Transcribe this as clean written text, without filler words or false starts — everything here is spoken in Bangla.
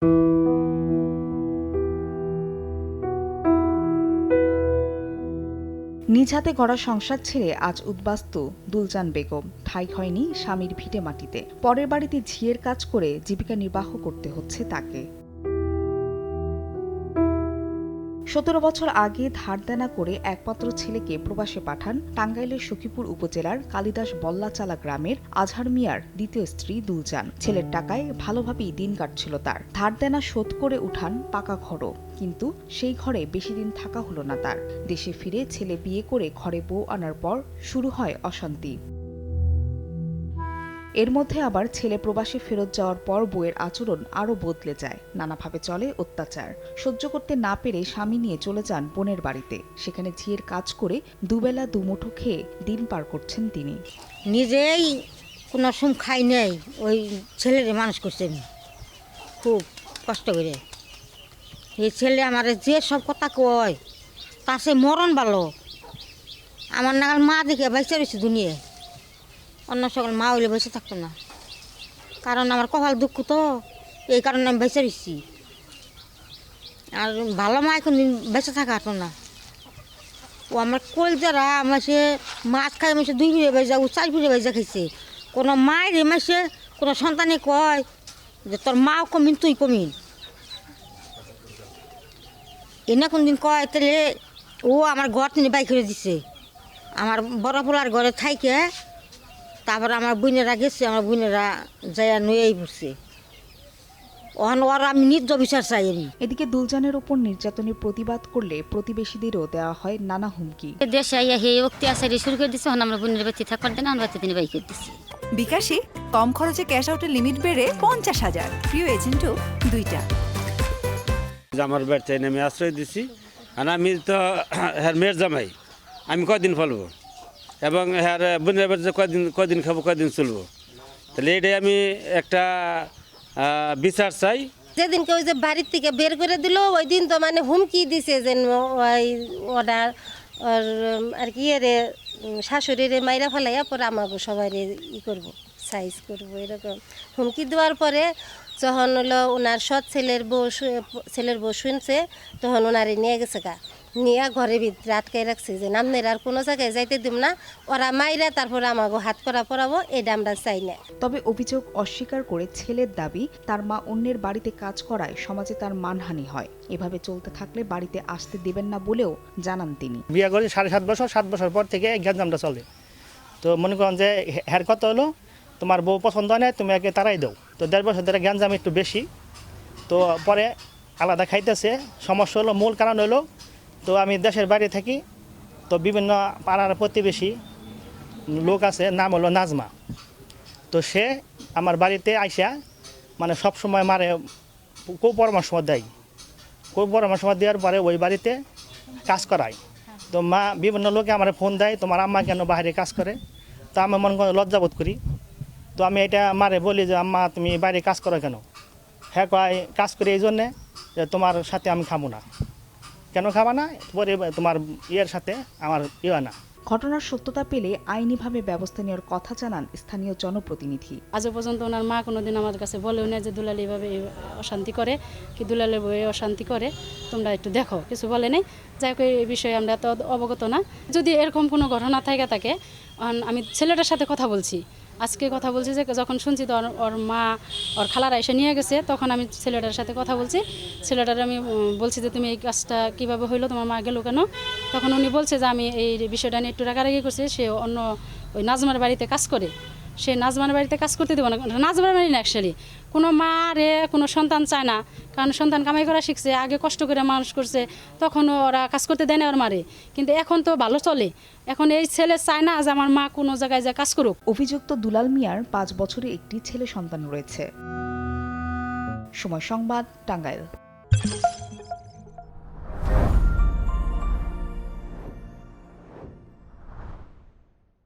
নিজ হাতে গড়া সংসার ছেড়ে আজ উদ্বাস্তু দুলজান বেগম। ঠাঁই হয়নি স্বামীর ভিটে মাটিতে। পরের বাড়িতে ঝিয়ের কাজ করে জীবিকা নির্বাহ করতে হচ্ছে তাকে। 17 বছর আগে ধার দেনা করে একমাত্র ছেলেকে প্রবাসে পাঠান টাঙ্গাইলের সখীপুর উপজেলার কালিদাস বল্লাচালা গ্রামের আজহার মিয়ার দ্বিতীয় স্ত্রী দুলজান। ছেলের টাকায় ভালোভাবেই দিন কাটছিল তার। ধার দেনা শোধ করে উঠান পাকা ঘরও, কিন্তু সেই ঘরে বেশি দিন থাকা হলো না তার। দেশে ফিরে ছেলে বিয়ে করে ঘরে বউ আনার পর শুরু হয় অশান্তি। এর মধ্যে আবার ছেলে প্রবাসে ফেরত যাওয়ার পর বউয়ের আচরণ আরও বদলে যায়। নানাভাবে চলে অত্যাচার। সহ্য করতে না পেরে স্বামী নিয়ে চলে যান বোনের বাড়িতে। সেখানে ঝিয়ের কাজ করে দুবেলা দুমুঠো খেয়ে দিন পার করছেন তিনি। নিজেই কোনো সুম খাই নেই, ওই ছেলেরে মানুষ করছেন খুব কষ্ট করে। এই ছেলে আমার যে সব কথা কয় তার সে মরণ ভালো। আমার নাগাল মা দেখে বেঁচে রয়েছে দুনিয়ায়, অন্য সকল মা হইলে বেঁচে থাকতো না। কারণ আমার কপাল দুঃখ তো, এই কারণে আমি বেঁচে রয়েছি। আর ভালো মা এখন দিন বেঁচে থাকা হতো না। ও আমার কল যারা আমার সে মাছ খাই মাসে 2 ফিরে বেজা, ও 4 ফিরে বেজা খাইছে। কোনো মায়ের মাসে কোনো সন্তানে কয় যে তোর মাও কমিন তুই কমিন, এনে কোনদিন কয় তাহলে ও আমার ঘর তিনি বাই করে দিছে। আমার বড় পোলার ঘরে থাইকে তারপর আমার বোনেরা গেছে, আমার বোনেরা যাইয়া নয়েই পড়ছে। ওর আমি নির্য বিচার চাই। এদিকে দুলজানের ওপর নির্যাতনের প্রতিবাদ করলে প্রতিবেশীদেরও দেওয়া হয় নানা হুমকি। দেশে আইয়া হে অত্যাচারী শুরু করে দিচ্ছে, আমরা বোনের বাচ্চা থাকবার দেন, আমরা তিনি বাই করে দিচ্ছি। বিকাশে কম খরচে ক্যাশ আউটের লিমিট বেড়ে 50,000। প্রিয় এজেন্টও 2টা। আমার বাড়িতে নেমে আশ্রয় দিছি। আর আমি তো হ্যাঁ মেয়ের জামাই, আমি কদিন ফলবো এবং হ্যাঁ বোনের বাড়িতে কদিন খাবো, কদিন চলবো। তাহলে এটাই আমি একটা বিচার চাই। যেদিনকে ওই যে বাড়ির থেকে বের করে দিল, ওই দিন তো মানে হুমকি দিছে যে ওই ওরা আর কি রে শাশুড়িরে মাইরা ফেলাইয়া পরে আমাকে সবাই ই করবো, সাইজ করবো, এরকম হুমকি দেওয়ার পরে যখন হলো ওনার সৎ ছেলের বউ শুনছে, তখন ওনারে নিয়ে গেছে গা, নিয়ে ঘরের ভিতরে আটকাই রাখছে যে নামনের আর কোনো জায়গায় যাইতে দিব না, ওরা মাইরা তারপরে আমাকে হাত করা পরাবো, এটা আমরা চাই না। তবে অভিযোগ অস্বীকার করে ছেলের দাবি, তার মা অন্যের বাড়িতে কাজ করায় সমাজে তার মানহানি হয়। এভাবে চলতে থাকলে বাড়িতে আসতে দেবেন না বলেও জানান তিনি। বিয়ে করে 7.5 বছর, 7 বছর পর থেকে গ্যাঞ্জামটা চলে। তো মনে করেন যে হ্যার কত হলো, তোমার বউ পছন্দ হয় না, তুমি একে তারাই দাও। তো 1.5 বছর ধরে গ্যাঞ্জাম একটু বেশি, তো পরে আলাদা খাইতেছে। সমস্যা হলো, মূল কারণ হলো, তো আমি দেশের বাইরে থাকি, তো বিভিন্ন পাড়ার প্রতিবেশী লোক আছে, নাম হলো নাজমা। তো সে আমার বাড়িতে আইসা মানে সব সময় মারে, পরামর্শ দেয়। পরামর্শ দেওয়ার পরে ওই বাড়িতে কাজ করায়। তো মা বিভিন্ন লোকে আমার ফোন দেয়, তোমার আম্মা কেন বাইরে কাজ করে। তো আমি মনে করি লজ্জাবোধ করি। তো আমি এটা মারে বলি যে আম্মা তুমি বাইরে কাজ করো কেন? হ্যাঁ কয় কাজ করি এই জন্যে যে তোমার সাথে আমি খাবো না। কেন খাবা না? পরে তোমার ইয়ের সাথে আমার ইয়ে না। ঘটনার সত্যতা পেলে আইনিভাবে ব্যবস্থা নেওয়ার কথা জানান স্থানীয় জনপ্রতিনিধি। আজও পর্যন্ত ওনার মা কোনোদিন আমাদের কাছে বলেও না যে দুলাল এইভাবে অশান্তি করে, কি দুলালের বউয়ে অশান্তি করে, তোমরা একটু দেখো, কিছু বলে নেই। যাই হোক, এই বিষয়ে আমরা তো অবগত না। যদি এরকম কোনো ঘটনা থাকে, আমি ছেলেটার সাথে কথা বলছি, আজকে কথা বলছি যে যখন শুনছি তো ওর মা ওর খালারা এসে নিয়ে গেছে, তখন আমি ছেলেটার সাথে কথা বলছি। ছেলেটার আমি বলছি যে তুমি এই কাজটা কীভাবে হইলো, তোমার মা গেলো কেন? তখন উনি বলছে যে আমি এই বিষয়টা নিয়ে একটু রাগারাগি করছি, সে অন্য ওই নাজমার বাড়িতে কাজ করে, সে নাজমার বাড়িতে কাজ করতে দেবো না। নাজমার বাড়ি না, অ্যাকচুয়ালি কোনো মা রে কোনো সন্তান চায় না, কারণ সন্তান কামাই করা শিখছে, আগে কষ্ট করে মানুষ করছে, তখন ওরা কাজ করতে দেয় না ওর মারে। কিন্তু এখন তো ভালো চলে, এখন এই ছেলে চায় না যে আমার মা কোনো জায়গায় যা কাজ করুক। অভিযুক্ত দুলাল মিয়ার 5 বছরের একটি ছেলে সন্তান রয়েছে। সময় সংবাদ, টাঙ্গাইল।